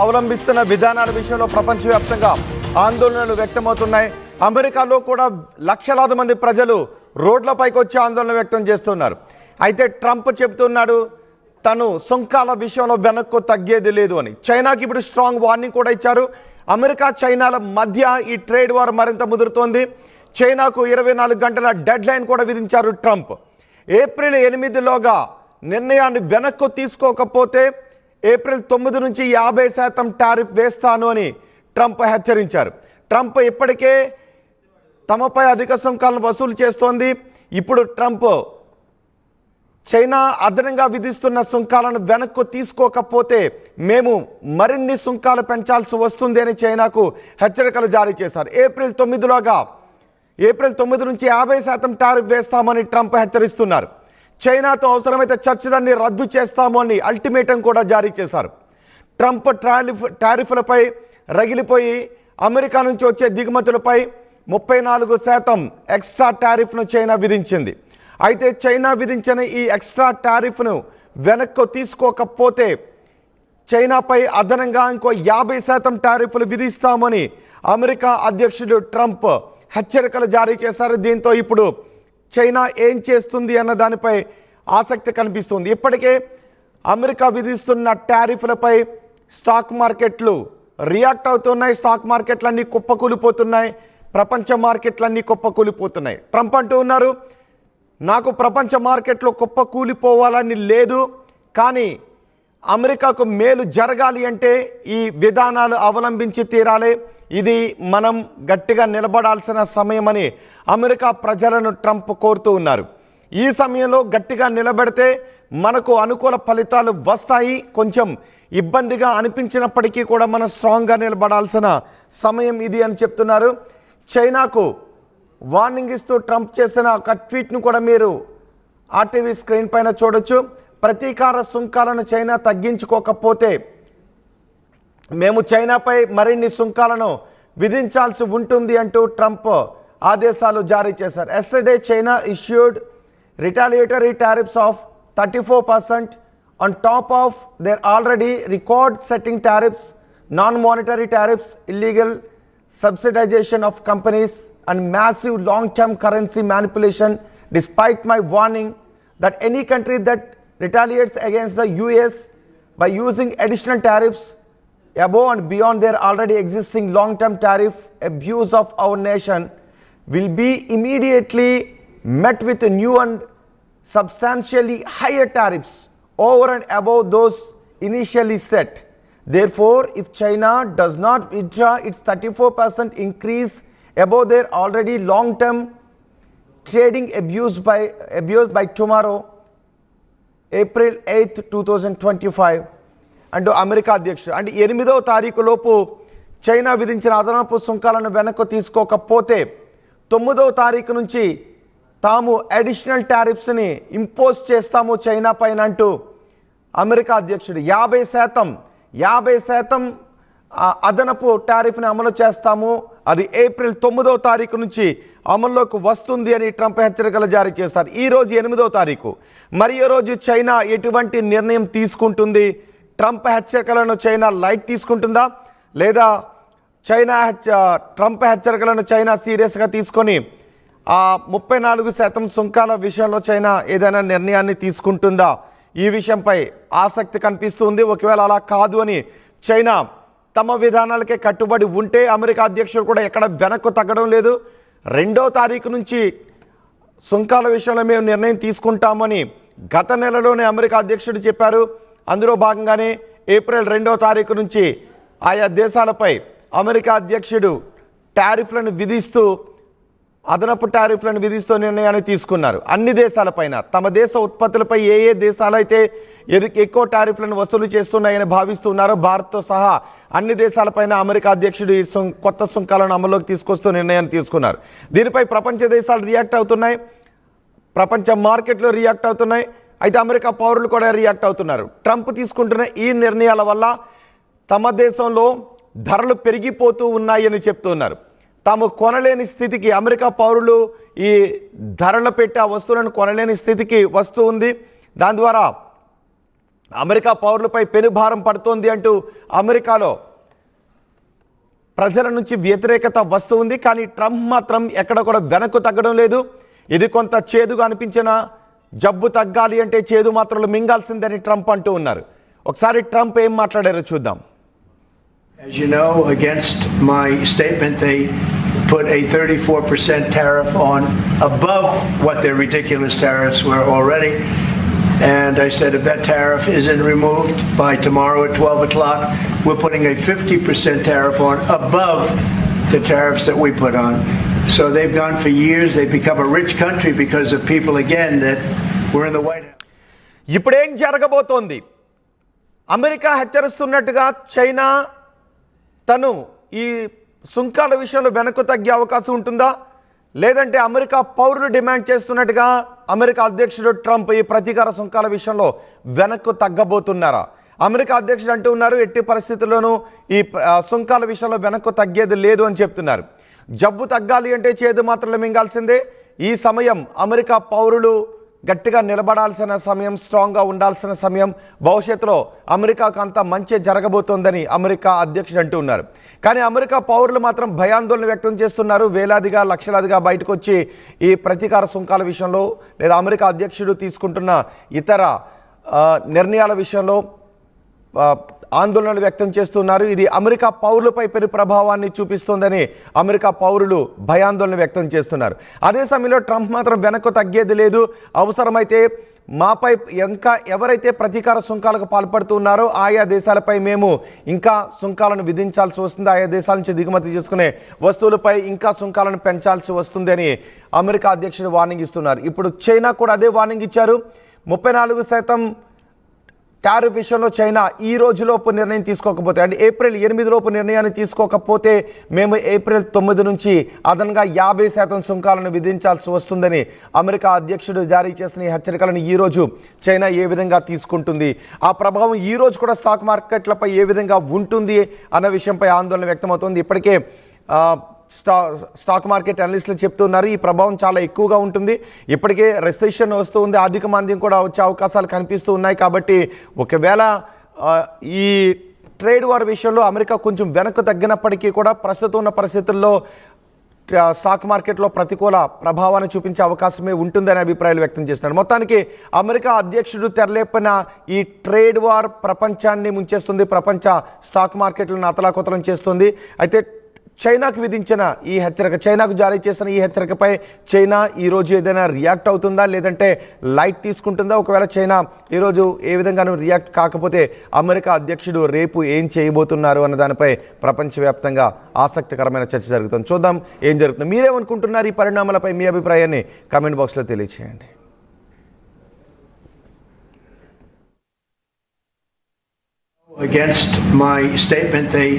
అవలంబిస్తున్న విధానాల విషయంలో ప్రపంచవ్యాప్తంగా ఆందోళనలు వ్యక్తమవుతున్నాయి. అమెరికాలో కూడా లక్షలాది మంది ప్రజలు రోడ్లపైకి వచ్చి ఆందోళన వ్యక్తం చేస్తున్నారు. అయితే ట్రంప్ చెబుతున్నాడు తను సుంకాల విషయంలో వెనక్కు తగ్గేది లేదు అని. చైనాకి ఇప్పుడు స్ట్రాంగ్ వార్నింగ్ కూడా ఇచ్చారు. అమెరికా చైనాల మధ్య ఈ ట్రేడ్ వార్ మరింత ముదురుతోంది. చైనాకు 24 గంటల డెడ్ లైన్ కూడా విధించారు ట్రంప్. ఏప్రిల్ 8లోగా నిర్ణయాన్ని వెనక్కు తీసుకోకపోతే ఏప్రిల్ 9 నుంచి 50% టారిఫ్ వేస్తాను అని ట్రంప్ హెచ్చరించారు. ట్రంప్ ఇప్పటికే తమపై అధిక సుంకాలను వసూలు చేస్తోంది. ఇప్పుడు ట్రంప్ చైనా అదనంగా విధిస్తున్న సుంకాలను వెనక్కు తీసుకోకపోతే మేము మరిన్ని సుంకాలు పెంచాల్సి వస్తుంది అని చైనాకు హెచ్చరికలు జారీ చేశారు. ఏప్రిల్ 9 నుంచి 50% టారిఫ్ వేస్తామని ట్రంప్ హెచ్చరిస్తున్నారు. చైనాతో అవసరమైతే చర్చలన్నీ రద్దు చేస్తాము అని అల్టిమేటం కూడా జారీ చేశారు. ట్రంప్ టారిఫ్లపై రగిలిపోయి అమెరికా నుంచి వచ్చే దిగుమతులపై 34% ఎక్స్ట్రా టారిఫ్ను చైనా విధించింది. అయితే చైనా విధించిన ఈ ఎక్స్ట్రా టారిఫ్ను వెనక్కు తీసుకోకపోతే చైనాపై అదనంగా ఇంకో 50% టారిఫ్లు విధిస్తామని అమెరికా అధ్యక్షుడు ట్రంప్ హెచ్చరికలు జారీ చేశారు. దీంతో ఇప్పుడు చైనా ఏం చేస్తుంది అన్న దానిపై ఆసక్తి కనిపిస్తుంది. ఇప్పటికే అమెరికా విధిస్తున్న టారిఫ్లపై స్టాక్ మార్కెట్లు రియాక్ట్ అవుతున్నాయి. స్టాక్ మార్కెట్లన్నీ కుప్పకూలిపోతున్నాయి. ప్రపంచ మార్కెట్లన్నీ కుప్పకూలిపోతున్నాయి. ట్రంప్ అంటూ ఉన్నారు, నాకు ప్రపంచ మార్కెట్లో కుప్పకూలిపోవాలని లేదు, కానీ అమెరికాకు మేలు జరగాలి అంటే ఈ విధానాలు అవలంబించి తీరాలి. ఇది మనం గట్టిగా నిలబడాల్సిన సమయమని అమెరికా ప్రజలను ట్రంప్ కోరుతూ ఉన్నారు. ఈ సమయంలో గట్టిగా నిలబడితే మనకు అనుకూల ఫలితాలు వస్తాయి. కొంచెం ఇబ్బందిగా అనిపించినప్పటికీ కూడా మనం స్ట్రాంగ్గా నిలబడాల్సిన సమయం ఇది అని చెప్తున్నారు. చైనాకు వార్నింగ్ ఇస్తూ ట్రంప్ చేసిన ఒక ట్వీట్ను కూడా మీరు ఆర్టీవీ స్క్రీన్ పైన చూడొచ్చు. ప్రతీకార సుంకాలను చైనా తగ్గించుకోకపోతే మేము చైనాపై మరిన్ని సుంకాలను విధించాల్సి ఉంటుంది అంటూ ట్రంప్ ఆదేశాలు జారీ చేశారు. Yesterday China issued retaliatory tariffs of 34% on top of their already record-setting tariffs, non-monetary tariffs, illegal subsidization of companies, and massive long-term currency manipulation, despite my warning that any country that retaliates against the US by using additional tariffs above and beyond their already existing long-term tariff abuse of our nation will be immediately met with new and substantially higher tariffs over and above those initially set. Therefore, if China does not withdraw its 34% increase above their already long-term trading abuse by tomorrow, April 8th, 2025, అంటూ America అధ్యక్షుడు అంటే 8వ తారీఖు లోపు China విధించిన అదనపు సుంకాలను వెనక్కు తీసుకోకపోతే 9వ తారీఖు నుంచి తాము అడిషనల్ టారిఫ్స్ని ఇంపోజ్ చేస్తాము చైనా పైన అంటూ అమెరికా అధ్యక్షుడు 50% అదనపు టారిఫ్ని అమలు చేస్తాము, అది ఏప్రిల్ 9వ తారీఖు నుంచి అమల్లోకి వస్తుంది అని ట్రంప్ హెచ్చరికలు జారీ చేశారు. ఈరోజు 8వ తారీఖు. మరి ఈ రోజు చైనా ఎటువంటి నిర్ణయం తీసుకుంటుంది? ట్రంప్ హెచ్చరికలను చైనా లైట్ తీసుకుంటుందా, లేదా ట్రంప్ హెచ్చరికలను చైనా సీరియస్గా తీసుకొని 34% సుంకాల విషయంలో చైనా ఏదైనా నిర్ణయాన్ని తీసుకుంటుందా? ఈ విషయంపై ఆసక్తి కనిపిస్తుంది. ఒకవేళ అలా కాదు అని చైనా తమ విధానాలకే కట్టుబడి ఉంటే అమెరికా అధ్యక్షుడు కూడా ఎక్కడ వెనక్కు తగ్గడం లేదు. 2వ తారీఖు నుంచి సుంకాల విషయంలో మేము నిర్ణయం తీసుకుంటామని గత నెలలోనే అమెరికా అధ్యక్షుడు చెప్పారు. అందులో భాగంగానే ఏప్రిల్ 2వ తారీఖు నుంచి ఆయా దేశాలపై అమెరికా అధ్యక్షుడు అదనపు టారిఫ్లను విధిస్తూ నిర్ణయాన్ని తీసుకున్నారు. అన్ని దేశాలపైన తమ దేశ ఉత్పత్తులపై ఏ దేశాలైతే ఎక్కువ టారిఫ్లను వసూలు చేస్తున్నాయని భావిస్తున్నారో భారత్తో సహా అన్ని దేశాలపైన అమెరికా అధ్యక్షుడు ఈ కొత్త సుంకాలను అమల్లోకి తీసుకొస్తూ నిర్ణయాన్ని తీసుకున్నారు. దీనిపై ప్రపంచ దేశాలు రియాక్ట్ అవుతున్నాయి, ప్రపంచ మార్కెట్లు రియాక్ట్ అవుతున్నాయి. అయితే అమెరికా పౌరులు కూడా రియాక్ట్ అవుతున్నారు. ట్రంప్ తీసుకుంటున్న ఈ నిర్ణయాల వల్ల తమ దేశంలో ధరలు పెరిగిపోతూ ఉన్నాయని చెప్తున్నారు. తాము కొనలేని స్థితికి అమెరికా పౌరులు ఈ ధరలు పెట్టి ఆ వస్తువులను కొనలేని స్థితికి వస్తూ ఉంది. దాని ద్వారా అమెరికా పౌరులపై పెనుభారం పడుతోంది అంటూ అమెరికాలో ప్రజల నుంచి వ్యతిరేకత వస్తుంది. కానీ ట్రంప్ మాత్రం ఎక్కడ కూడా వెనక్కు తగ్గడం లేదు. ఇది కొంత చేదుగా అనిపించిన జబ్బు తగ్గాలి అంటే చేదు మాత్రలు మింగాల్సిందని ట్రంప్ అంటూ ఉన్నారు. ఒకసారి ట్రంప్ ఏం మాట్లాడారో చూద్దాం. As you know, against my statement, they put a 34% tariff on above what their ridiculous tariffs were already. And I said, if that tariff isn't removed by tomorrow at 12 o'clock, we're putting a 50% tariff on above the tariffs that we put on. So they've gone for years. They've become a rich country because of people, again, that were in the White House. ఇప్పుడేం జరగబోతోంది? America హెచ్చరిస్తున్నట్టుగా China తను ఈ సుంకాల విషయంలో వెనక్కు తగ్గే అవకాశం ఉంటుందా, లేదంటే అమెరికా పౌరులు డిమాండ్ చేస్తున్నట్టుగా అమెరికా అధ్యక్షుడు ట్రంప్ ఈ ప్రతీకార సుంకాల విషయంలో వెనక్కు తగ్గబోతున్నారా? అమెరికా అధ్యక్షుడు అంటూ ఉన్నారు, ఎట్టి పరిస్థితుల్లోనూ ఈ సుంకాల విషయంలో వెనక్కు తగ్గేది లేదు అని చెప్తున్నారు. జబ్బు తగ్గాలి అంటే చేదు మాత్రలు మింగాల్సిందే. ఈ సమయం అమెరికా పౌరులు గట్టిగా నిలబడాల్సిన సమయం, స్ట్రాంగ్గా ఉండాల్సిన సమయం. భవిష్యత్తులో అమెరికాకు అంత మంచి జరగబోతోందని అమెరికా అధ్యక్షుడు అంటూ ఉన్నారు. కానీ అమెరికా పౌరులు మాత్రం భయాందోళన వ్యక్తం చేస్తున్నారు. వేలాదిగా లక్షలాదిగా బయటకు వచ్చి ఈ ప్రతీకార సుంకాల విషయంలో లేదా అమెరికా అధ్యక్షుడు తీసుకుంటున్న ఇతర నిర్ణయాల విషయంలో ఆందోళనలు వ్యక్తం చేస్తున్నారు. ఇది అమెరికా పౌరులపై పెను ప్రభావాన్ని చూపిస్తోందని అమెరికా పౌరులు భయాందోళన వ్యక్తం చేస్తున్నారు. అదే సమయంలో ట్రంప్ మాత్రం వెనక్కు తగ్గేది లేదు. అవసరమైతే మాపై ఇంకా ఎవరైతే ప్రతీకార సుంకాలకు పాల్పడుతున్నారో ఆయా దేశాలపై మేము ఇంకా సుంకాలను విధించాల్సి వస్తుంది. ఆయా దేశాల నుంచి దిగుమతి చేసుకునే వస్తువులపై ఇంకా సుంకాలను పెంచాల్సి వస్తుంది అని అమెరికా అధ్యక్షుడు వార్నింగ్ ఇస్తున్నారు. ఇప్పుడు చైనా కూడా అదే వార్నింగ్ ఇచ్చారు. 34% టారిఫ్ విషయంలో చైనా ఈ రోజులోపు నిర్ణయం తీసుకోకపోతే, అంటే ఏప్రిల్ 8 లోపు నిర్ణయాన్ని తీసుకోకపోతే మేము ఏప్రిల్ 9 నుంచి అదనంగా 50% సుంకాలను విధించాల్సి వస్తుందని అమెరికా అధ్యక్షుడు జారీ చేసిన ఈ హెచ్చరికలను ఈ రోజు చైనా ఏ విధంగా తీసుకుంటుంది, ఆ ప్రభావం ఈ రోజు కూడా స్టాక్ మార్కెట్లపై ఏ విధంగా ఉంటుంది అన్న విషయంపై ఆందోళన వ్యక్తమవుతుంది. ఇప్పటికే స్టాక్ మార్కెట్ అనలిస్టులు చెప్తున్నారు ఈ ప్రభావం చాలా ఎక్కువగా ఉంటుంది. ఇప్పటికే రెసెషన్ వస్తూ ఉంది, ఆర్థిక మాంద్యం కూడా వచ్చే అవకాశాలు కనిపిస్తూ ఉన్నాయి. కాబట్టి ఒకవేళ ఈ ట్రేడ్ వార్ విషయంలో అమెరికా కొంచెం వెనక్కు తగ్గినప్పటికీ కూడా ప్రస్తుతం ఉన్న పరిస్థితుల్లో స్టాక్ మార్కెట్లో ప్రతికూల ప్రభావాన్ని చూపించే అవకాశమే ఉంటుందనే అభిప్రాయాలు వ్యక్తం చేస్తున్నారు. మొత్తానికి అమెరికా అధ్యక్షుడు తెరలేపిన ఈ ట్రేడ్ వార్ ప్రపంచాన్ని ముంచేస్తుంది, ప్రపంచ స్టాక్ మార్కెట్లను అతలాకుతలం చేస్తుంది. అయితే చైనాకు విధించిన ఈ హెచ్చరిక, చైనాకు జారీ చేసిన ఈ హెచ్చరికపై చైనా ఈరోజు ఏదైనా రియాక్ట్ అవుతుందా, లేదంటే లైట్ తీసుకుంటుందా? ఒకవేళ చైనా ఈరోజు ఏ విధంగానూ రియాక్ట్ కాకపోతే అమెరికా అధ్యక్షుడు రేపు ఏం చేయబోతున్నారు అన్న దానిపై ప్రపంచవ్యాప్తంగా ఆసక్తికరమైన చర్చ జరుగుతుంది. చూద్దాం ఏం జరుగుతుంది. మీరేమనుకుంటున్నారు ఈ పరిణామాలపై? మీ అభిప్రాయాన్ని కామెంట్ బాక్స్లో తెలియచేయండి. Against my statement, they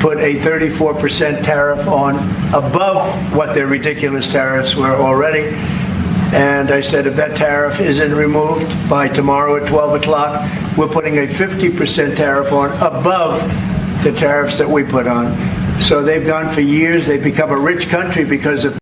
put a 34% tariff on above what their ridiculous tariffs were already. And I said, if that tariff isn't removed by tomorrow at 12 o'clock, we're putting a 50% tariff on above the tariffs that we put on. So they've gone for years. They've become a rich country because of